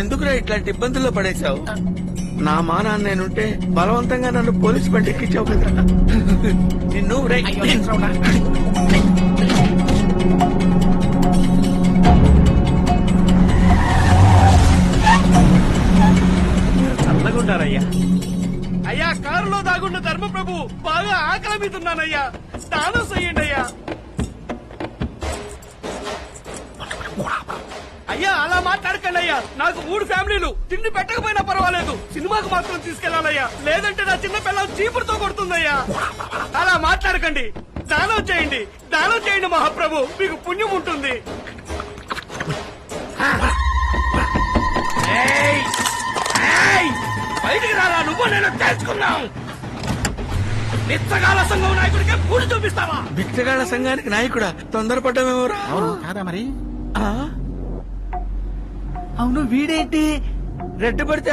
ఎందుకురా ఇట్లాంటి ఇబ్బందుల్లో పడేశావు? నా మానాన్ని నేనుంటే బలవంతంగా నన్ను పోలీసు బండి ఎక్కించావు కదా. నిన్ను చల్లగుండారయ్యా. అయ్యా, కారులో దాగున్న ధర్మప్రభు బాగా ఆకలి మీదున్నానయ్యా, స్నానం చెయ్యండి అయ్యా. అయ్యా, అలా మాట్లాడకండి అయ్యా. నాకు 3 ఫ్యామిలీలు, తిండి పెట్టకపోయినా పర్వాలేదు, సినిమాకు మాత్రం తీసుకెళ్లాలయ్యా, లేదంటే నా చిన్న పిల్లలు చీపురుతో కొడుతుందయ్యా. అలా మాట్లాడకండి, దానం చేయండి, దానం చేయండి మహాప్రభు, మీకు పుణ్యం ఉంటుంది. బయటికి రాలా, నువ్వు నేను తెలుసుకున్నావు. బిచ్చగాళ్ళ సంఘం నాయకుడికి పూడి చూపిస్తావా? బిచ్చగాళ్ళ సంఘానికి నాయకుడా? తొందరపడ్డామేమోరా. కాదా మరి? అవును, వీడేంటి రెడ్డు పడితే